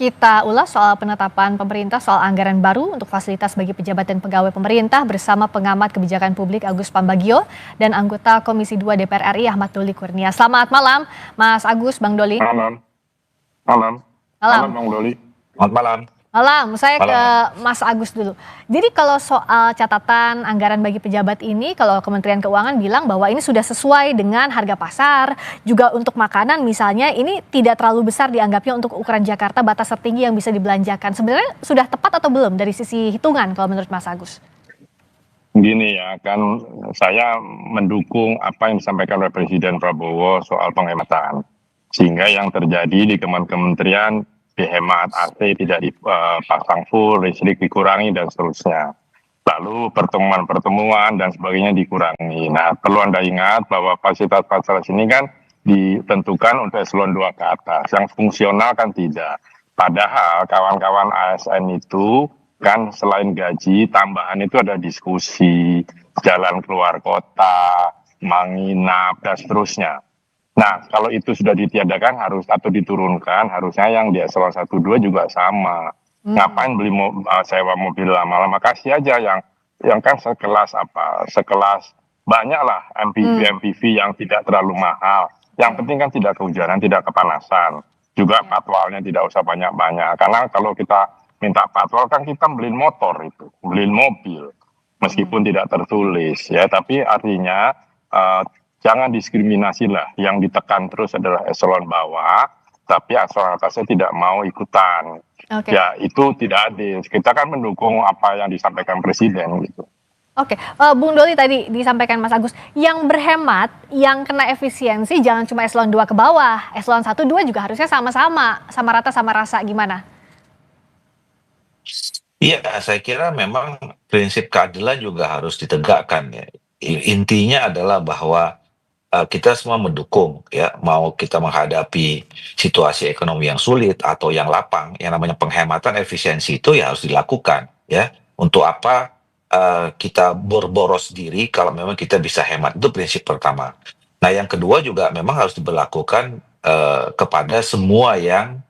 Kita ulas soal penetapan pemerintah soal anggaran baru untuk fasilitas bagi pejabat dan pegawai pemerintah bersama pengamat kebijakan publik Agus Pambagio dan anggota Komisi 2 DPR RI Ahmad Doli Kurnia. Selamat malam, Mas Agus, Bang Doli. Malam, malam, Malam. Bang Doli. Selamat malam. Malam, saya Malam. ke Mas Agus dulu. Jadi kalau soal catatan anggaran bagi pejabat ini, kalau Kementerian Keuangan bilang bahwa ini sudah sesuai dengan harga pasar, juga untuk makanan misalnya, ini tidak terlalu besar dianggapnya untuk ukuran Jakarta, batas tertinggi yang bisa dibelanjakan. Sebenarnya sudah tepat atau belum dari sisi hitungan kalau menurut Mas Agus? Gini ya, kan saya mendukung apa yang disampaikan oleh Presiden Prabowo soal penghematan. Sehingga yang terjadi di kementerian dihemat, AC tidak dipasang full, listrik dikurangi dan seterusnya. Lalu pertemuan-pertemuan dan sebagainya dikurangi. Nah, perlu Anda ingat bahwa fasilitas-fasilitas ini kan ditentukan untuk eselon 2 ke atas. Yang fungsional kan tidak. Padahal kawan-kawan ASN itu kan selain gaji, tambahan itu ada diskusi, jalan keluar kota, menginap, dan seterusnya. Nah, kalau itu sudah ditiadakan harus atau diturunkan, harusnya yang di eselon 1-2 juga sama. Ngapain beli sewa mobil lama-lama, kasih aja yang kan sekelas banyak lah MPV yang tidak terlalu mahal. Yang penting kan tidak kehujanan, tidak kepanasan. Juga patwalnya tidak usah banyak-banyak. Karena kalau kita minta patwal kan kita beliin motor itu, beliin mobil. Meskipun tidak tertulis ya, tapi artinya jangan diskriminasi lah. Yang ditekan terus adalah eselon bawah, tapi eselon atasnya tidak mau ikutan. Oke. Ya itu tidak adil. Kita kan mendukung apa yang disampaikan Presiden gitu. Oke, Bung Doli tadi disampaikan Mas Agus, yang berhemat, yang kena efisiensi jangan cuma eselon 2 ke bawah, eselon 1-2 juga harusnya sama-sama, sama rata sama rasa, gimana? Iya, saya kira memang prinsip keadilan juga harus ditegakkan ya. Intinya adalah bahwa kita semua mendukung ya, mau kita menghadapi situasi ekonomi yang sulit atau yang lapang, yang namanya penghematan efisiensi itu ya harus dilakukan ya. Untuk apa kita berboros diri kalau memang kita bisa hemat, itu prinsip pertama. Nah, yang kedua juga memang harus diberlakukan kepada semua yang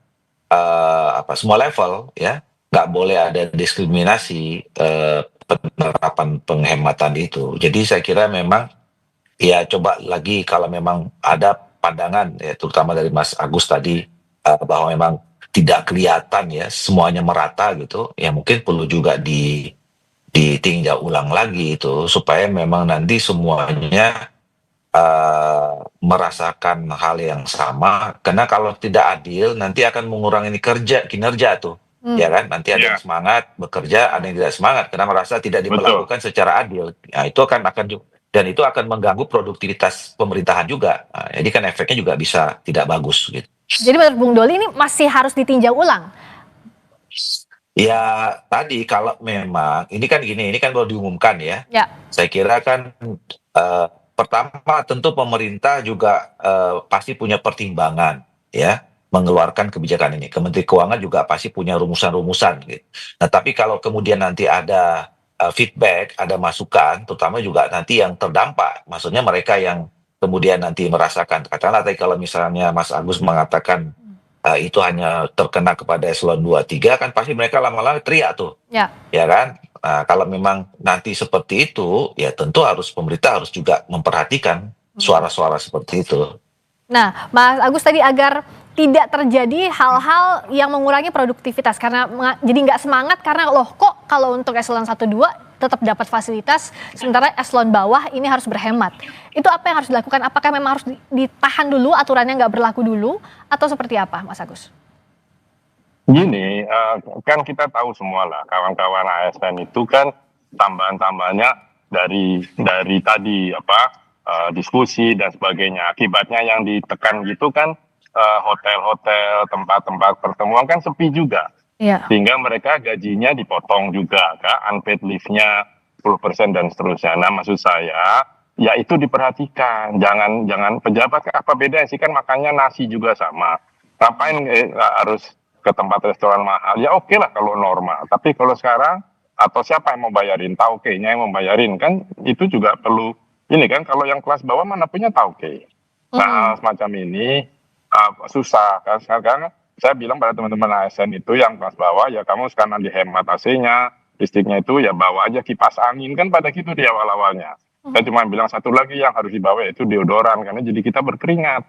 semua level ya. Nggak boleh ada diskriminasi penerapan penghematan itu. Jadi saya kira memang ya coba lagi kalau memang ada pandangan ya terutama dari Mas Agus tadi bahwa memang tidak kelihatan ya semuanya merata gitu, ya mungkin perlu juga ditinjau ulang lagi itu supaya memang nanti semuanya merasakan hal yang sama, karena kalau tidak adil nanti akan mengurangi kinerja tuh. Ya kan, nanti ada yang semangat bekerja, ada yang tidak semangat karena merasa tidak diperlakukan secara adil. Nah, itu akan dan itu akan mengganggu produktivitas pemerintahan juga. Nah, jadi kan efeknya juga bisa tidak bagus gitu. Jadi menurut Bung Doli ini masih harus ditinjau ulang? Ya tadi kalau memang ini kan baru diumumkan ya. Saya kira kan pertama tentu pemerintah juga pasti punya pertimbangan ya mengeluarkan kebijakan ini. Kementerian Keuangan juga pasti punya rumusan-rumusan gitu. Nah, tapi kalau kemudian nanti ada feedback, ada masukan, terutama juga nanti yang terdampak, maksudnya mereka yang kemudian nanti merasakan, katakanlah tadi kalau misalnya Mas Agus mengatakan itu hanya terkena kepada eselon 2-3, kan pasti mereka lama-lama teriak tuh, ya kan? Nah, kalau memang nanti seperti itu, ya tentu pemerintah harus juga memperhatikan suara-suara seperti itu. Nah, Mas Agus tadi agar tidak terjadi hal-hal yang mengurangi produktivitas karena jadi nggak semangat karena loh kok kalau untuk eselon 1-2 tetap dapat fasilitas sementara eselon bawah ini harus berhemat. Itu apa yang harus dilakukan? Apakah memang harus ditahan dulu, aturannya nggak berlaku dulu atau seperti apa, Mas Agus? Gini, kan kita tahu semua lah kawan-kawan ASN itu kan tambahan-tambahannya dari tadi diskusi dan sebagainya. Akibatnya yang ditekan gitu kan hotel-hotel, tempat-tempat pertemuan kan sepi juga. Sehingga mereka gajinya dipotong juga, unpaid leave-nya 10% dan seterusnya. Nah, maksud saya, ya itu diperhatikan. Jangan pejabat apa beda sih, kan makannya nasi juga sama. Ngapain harus ke tempat restoran mahal? Ya oke lah kalau normal. Tapi kalau sekarang, atau siapa yang mau bayarin? Tauke-nya yang mau bayarin, kan itu juga perlu. Ini kan kalau yang kelas bawah mana punya tauke. Nah, semacam ini susah kan sekarang saya bilang pada teman-teman ASN itu yang kelas bawah, ya kamu sekarang dihemat AC-nya, listriknya itu ya bawa aja kipas angin, kan pada gitu di awal-awalnya. Saya cuma bilang satu lagi yang harus dibawa yaitu deodoran, karena jadi kita berkeringat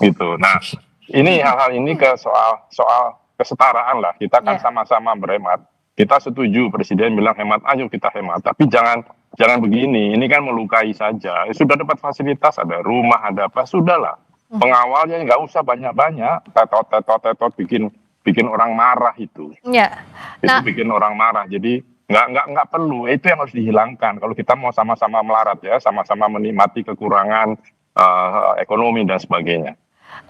gitu. Nah, ini hal-hal ini ke soal kesetaraan lah. Kita kan Ya. sama-sama berhemat. Kita setuju Presiden bilang hemat, ayo kita hemat. Tapi jangan begini. Ini kan melukai saja. Sudah dapat fasilitas, ada rumah, ada apa, sudahlah. Pengawalnya nggak usah banyak-banyak. Tetot bikin orang marah itu. Ya. Itu Nah, bikin orang marah. Jadi nggak perlu. Itu yang harus dihilangkan. Kalau kita mau sama-sama melarat ya, sama-sama menikmati kekurangan ekonomi dan sebagainya.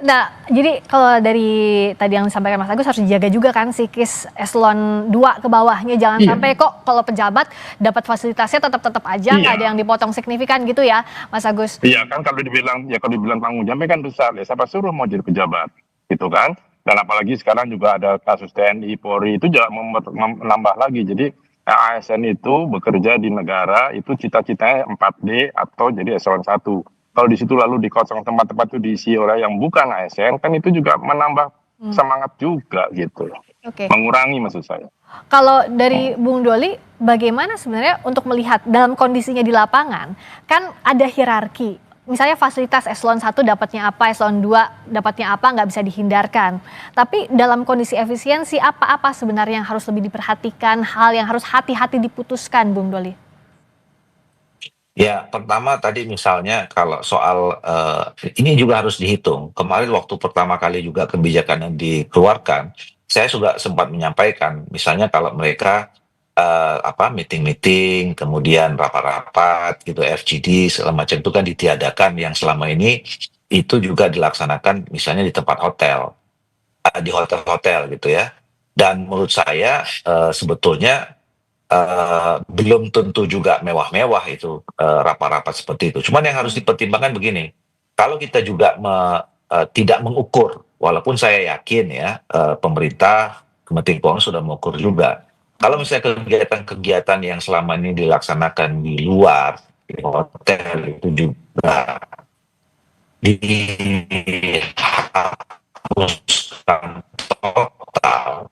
Nah, jadi kalau dari tadi yang disampaikan Mas Agus harus dijaga juga kan psikis eselon 2 ke bawahnya. Jangan Iya. sampai kok kalau pejabat dapat fasilitasnya tetap aja nggak Iya. ada yang dipotong signifikan gitu ya Mas Agus. Iya kan, kalau dibilang tanggung jawabnya kan besar ya, siapa suruh mau jadi pejabat gitu kan. Dan apalagi sekarang juga ada kasus TNI Polri itu juga menambah lagi. Jadi ASN itu bekerja di negara itu cita-citanya 4D atau jadi eselon 1. Kalau di situ lalu dikosong tempat-tempat itu diisi oleh yang bukan ASN, kan itu juga menambah semangat juga gitu. Oke. Mengurangi maksud saya. Kalau dari Bung Doli, bagaimana sebenarnya untuk melihat dalam kondisinya di lapangan, kan ada hierarki. Misalnya fasilitas eselon 1 dapatnya apa, eselon 2 dapatnya apa, nggak bisa dihindarkan. Tapi dalam kondisi efisiensi, apa-apa sebenarnya yang harus lebih diperhatikan, hal yang harus hati-hati diputuskan, Bung Doli? Ya, pertama tadi misalnya kalau soal ini juga harus dihitung. Kemarin waktu pertama kali juga kebijakan yang dikeluarkan, saya juga sempat menyampaikan, misalnya kalau mereka meeting-meeting, kemudian rapat-rapat gitu, FGD segala macam itu kan ditiadakan, yang selama ini itu juga dilaksanakan misalnya di tempat hotel, di hotel-hotel gitu ya. Dan menurut saya sebetulnya belum tentu juga mewah-mewah itu rapat-rapat seperti itu. Cuman yang harus dipertimbangkan begini, kalau kita juga tidak mengukur, walaupun saya yakin ya pemerintah, Kementerian Keuangan sudah mengukur juga. Kalau misalnya kegiatan-kegiatan yang selama ini dilaksanakan di luar, di hotel itu juga dihapuskan total,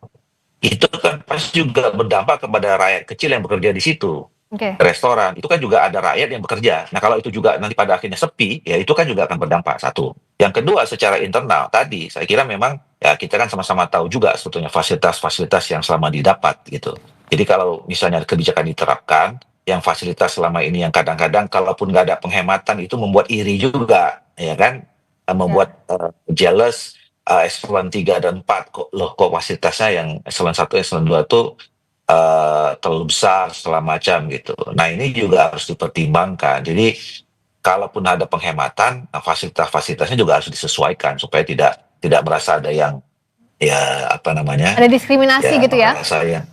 itu kan pasti juga berdampak kepada rakyat kecil yang bekerja di situ. Oke. Restoran, itu kan juga ada rakyat yang bekerja. Nah, kalau itu juga nanti pada akhirnya sepi, ya itu kan juga akan berdampak, satu. Yang kedua, secara internal, tadi saya kira memang ya kita kan sama-sama tahu juga sebetulnya fasilitas-fasilitas yang selama didapat gitu. Jadi kalau misalnya kebijakan diterapkan, yang fasilitas selama ini yang kadang-kadang kalaupun nggak ada penghematan itu membuat iri juga, ya kan? Membuat jealous, eselon 3 dan 4 kok fasilitasnya yang eselon 1, eselon 2 itu terlalu besar segala macam gitu. Nah, ini juga harus dipertimbangkan. Jadi kalaupun ada penghematan, nah fasilitas-fasilitasnya juga harus disesuaikan supaya tidak merasa ada yang ya apa namanya? Ada diskriminasi gitu ya? Merasa yang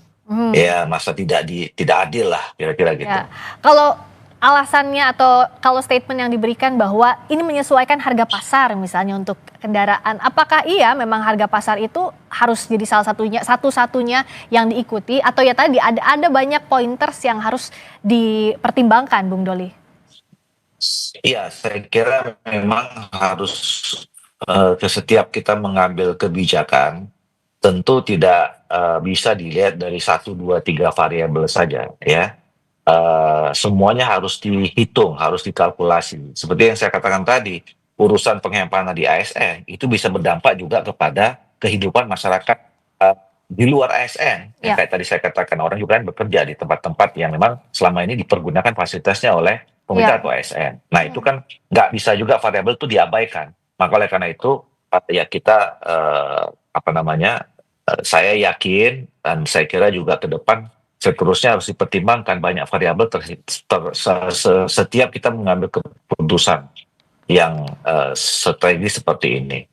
ya masa tidak adil lah kira-kira gitu. Ya. Kalau alasannya atau kalau statement yang diberikan bahwa ini menyesuaikan harga pasar misalnya untuk kendaraan, apakah iya memang harga pasar itu harus jadi satu-satunya yang diikuti, atau ya tadi ada banyak pointers yang harus dipertimbangkan, Bung Doli? Iya, saya kira memang harus setiap kita mengambil kebijakan tentu tidak bisa dilihat dari 1, 2, 3 variabel saja ya. Semuanya harus dihitung, harus dikalkulasi. Seperti yang saya katakan tadi, urusan penghematan di ASN itu bisa berdampak juga kepada kehidupan masyarakat di luar ASN. Yang kayak tadi saya katakan, orang juga kan bekerja di tempat-tempat yang memang selama ini dipergunakan fasilitasnya oleh pemerintah atau ASN. Nah, itu kan nggak bisa juga variabel itu diabaikan. Maka oleh karena itu ya kita saya yakin dan saya kira juga ke depan seterusnya harus dipertimbangkan banyak variabel setiap kita mengambil keputusan yang strategis seperti ini.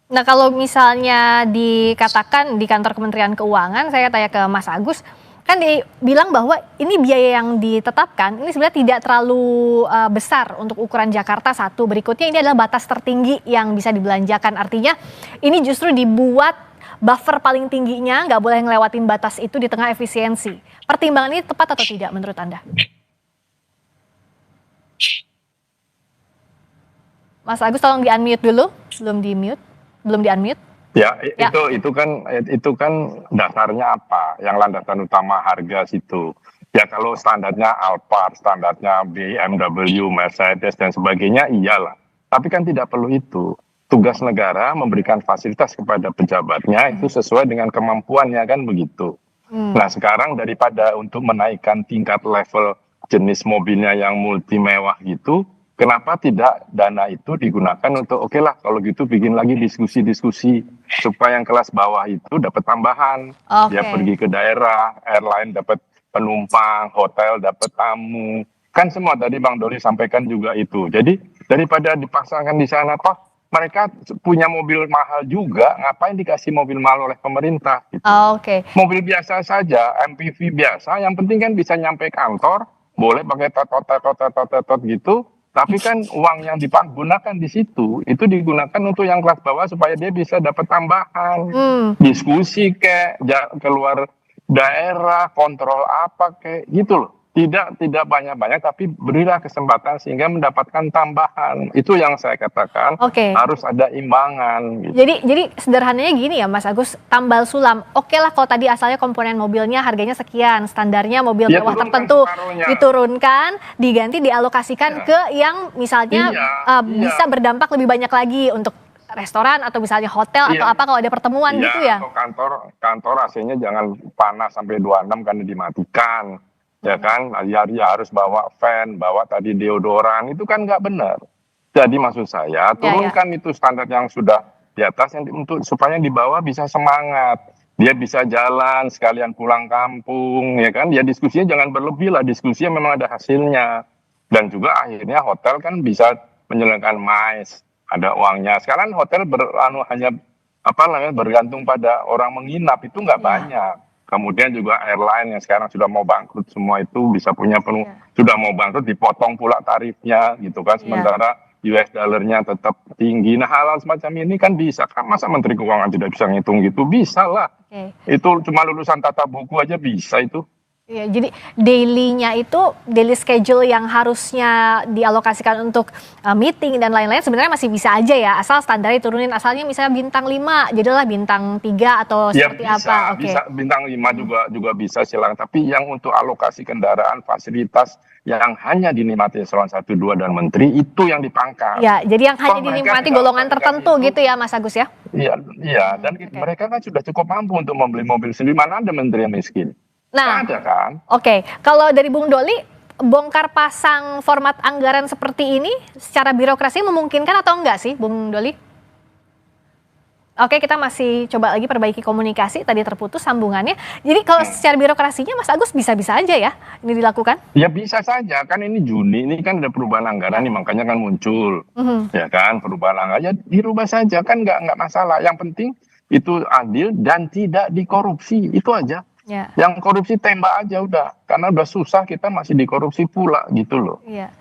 Nah, kalau misalnya dikatakan di kantor Kementerian Keuangan, saya tanya ke Mas Agus, kan dibilang bahwa ini biaya yang ditetapkan ini sebenarnya tidak terlalu besar untuk ukuran Jakarta satu. Berikutnya ini adalah batas tertinggi yang bisa dibelanjakan. Artinya ini justru dibuat buffer paling tingginya, nggak boleh ngelewatin batas itu di tengah efisiensi. Pertimbangan ini tepat atau tidak menurut Anda? Mas Agus tolong di-unmute dulu. Belum di-unmute. Ya, Ya. itu kan dasarnya apa? Yang landasan utama harga situ. Ya kalau standarnya Alphard, standarnya BMW, Mercedes dan sebagainya iyalah. Tapi kan tidak perlu itu. Tugas negara memberikan fasilitas kepada pejabatnya itu sesuai dengan kemampuannya kan begitu. Hmm. Nah sekarang daripada untuk menaikkan tingkat level jenis mobilnya yang multi mewah gitu, kenapa tidak dana itu digunakan untuk oke lah kalau gitu bikin lagi diskusi-diskusi supaya yang kelas bawah itu dapat tambahan. Dia Oke. pergi ke daerah, airline dapat penumpang, hotel dapat tamu. Kan semua tadi Bang Doli sampaikan juga itu. Jadi daripada dipasangkan di sana toh mereka punya mobil mahal juga, ngapain dikasih mobil mahal oleh pemerintah gitu. Oke. Mobil biasa saja, MPV biasa, yang penting kan bisa nyampe kantor, boleh pakai tot gitu, tapi kan uang yang digunakan di situ, itu digunakan untuk yang kelas bawah supaya dia bisa dapat tambahan, diskusi keluar daerah, kontrol apa kayak gitu loh. Tidak banyak-banyak, tapi berilah kesempatan sehingga mendapatkan tambahan. Itu yang saya katakan Oke. harus ada imbangan. Gitu. Jadi sederhananya gini ya Mas Agus, tambal sulam. Oke lah kalau tadi asalnya komponen mobilnya harganya sekian, standarnya mobil Ya, mewah turunkan tertentu separuhnya. diturunkan, diganti dialokasikan ke yang misalnya bisa berdampak lebih banyak lagi untuk restoran atau misalnya hotel atau apa kalau ada pertemuan gitu ya. Atau kantor AC-nya jangan panas sampai 26 karena dimatikan. Ya kan, hari-hari harus bawa fan, bawa tadi deodoran, itu kan nggak benar. Jadi maksud saya turunkan itu standar yang sudah di atas yang untuk supaya di bawah bisa semangat, dia bisa jalan sekalian pulang kampung, ya kan? Ya diskusinya jangan berlebih lah, diskusinya memang ada hasilnya. Dan juga akhirnya hotel kan bisa menjalankan MICE, ada uangnya. Sekarang hotel hanya bergantung pada orang menginap itu nggak banyak. Kemudian juga airline yang sekarang sudah mau bangkrut semua itu bisa punya sudah mau bangkrut dipotong pula tarifnya gitu kan, sementara US dollarnya tetap tinggi. Nah hal-hal semacam ini kan bisa kan, masa Menteri Keuangan tidak bisa ngitung gitu? Bisa lah. Itu cuma lulusan tata buku aja bisa itu. Iya, jadi daily schedule yang harusnya dialokasikan untuk meeting dan lain-lain sebenarnya masih bisa aja ya, asal standarnya turunin, asalnya misalnya bintang 5, jadilah bintang 3 atau seperti apa. Bisa bintang 5 juga bisa silakan, tapi yang untuk alokasi kendaraan, fasilitas yang hanya dinikmati eselon 1, 2 dan menteri itu yang dipangkas. Ya, jadi yang hanya dinikmati golongan tertentu gitu ya Mas Agus ya? Iya, dan mereka kan sudah cukup mampu untuk membeli mobil sendiri, mana ada menteri yang miskin? Nah, ada kan? Oke. Kalau dari Bung Doli, bongkar pasang format anggaran seperti ini secara birokrasi memungkinkan atau enggak sih, Bung Doli? Oke, kita masih coba lagi perbaiki komunikasi, tadi terputus sambungannya. Jadi kalau secara birokrasinya Mas Agus bisa-bisa aja ya ini dilakukan? Ya bisa saja, kan ini Juni, ini kan ada perubahan anggaran nih, makanya kan muncul. Ya kan, perubahan anggaran, ya dirubah saja, kan nggak masalah. Yang penting itu adil dan tidak dikorupsi, itu aja. Ya. Yang korupsi tembak aja udah, karena udah susah kita masih dikorupsi pula gitu loh. Iya.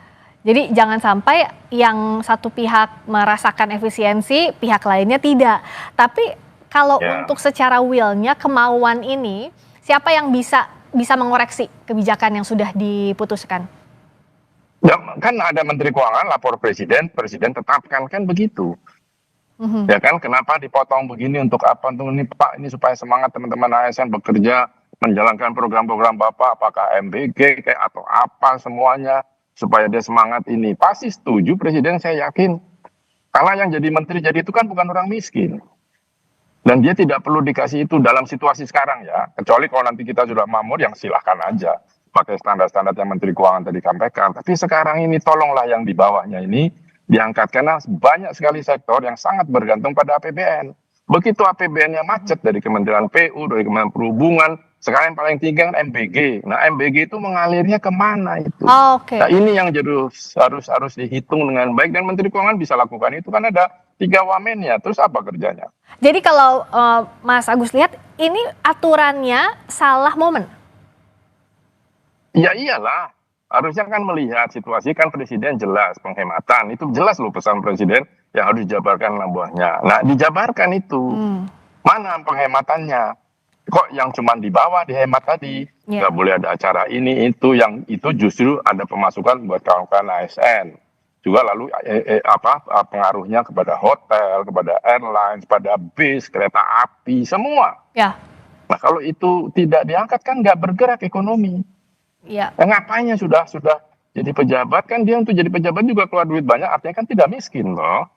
Jadi jangan sampai yang satu pihak merasakan efisiensi, pihak lainnya tidak. Tapi kalau untuk secara will-nya, kemauan ini, siapa yang bisa mengoreksi kebijakan yang sudah diputuskan? Ya, kan ada Menteri Keuangan lapor Presiden tetapkan kan begitu. Ya kan, kenapa dipotong begini, untuk apa, untuk ini Pak, ini supaya semangat teman-teman ASN bekerja menjalankan program-program Bapak, apakah MBG kayak atau apa semuanya, supaya dia semangat ini. Pasti setuju Presiden, saya yakin. Karena yang jadi menteri jadi itu kan bukan orang miskin. Dan dia tidak perlu dikasih itu dalam situasi sekarang ya. Kecuali kalau nanti kita sudah makmur, yang silahkan aja pakai standar-standar yang Menteri Keuangan tadi sampaikan. Tapi sekarang ini tolonglah yang di bawahnya ini diangkat, karena banyak sekali sektor yang sangat bergantung pada APBN. Begitu APBN-nya macet dari Kementerian PU, dari Kementerian Perhubungan, sekarang yang paling tinggi kan MBG. Nah MBG itu mengalirnya kemana itu? Nah ini yang harus dihitung dengan baik, dan Menteri Keuangan bisa lakukan itu, kan ada 3 wamennya. Terus apa kerjanya? Jadi kalau Mas Agus lihat ini aturannya salah momen? Ya iyalah. Harusnya kan melihat situasi, kan Presiden jelas penghematan, itu jelas loh pesan Presiden yang harus dijabarkan anak buahnya. Nah dijabarkan itu, mana penghematannya? Kok yang cuma di bawah dihemat tadi? Nggak boleh ada acara ini itu, yang itu justru ada pemasukan buat kawan-kawan ASN. juga lalu pengaruhnya kepada hotel, kepada airlines, pada bis, kereta api, semua. Ya. Nah kalau itu tidak diangkat kan nggak bergerak ekonomi. Ya. Ngapainnya sudah jadi pejabat kan, dia untuk jadi pejabat juga keluar duit banyak, artinya kan tidak miskin loh.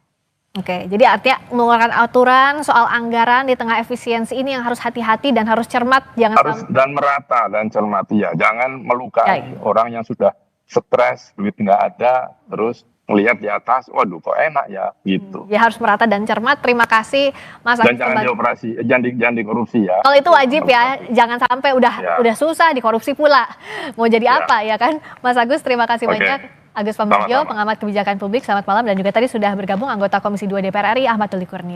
Oke, jadi artinya mengeluarkan aturan soal anggaran di tengah efisiensi ini yang harus hati-hati dan harus cermat, harus dan merata dan cermati ya, jangan melukai orang yang sudah stres, duit nggak ada, terus melihat di atas, waduh kok enak ya, gitu. Ya harus merata dan cermat. Terima kasih Mas Agus. Dan jangan dioperasi, jangan dikorupsi ya. Kalau itu wajib ya, jangan sampai udah susah dikorupsi pula. Mau jadi apa ya kan? Mas Agus, terima kasih banyak. Agus Pambagio, pengamat kebijakan publik, selamat malam. Dan juga tadi sudah bergabung anggota Komisi 2 DPR RI Ahmad Doli Kurnia.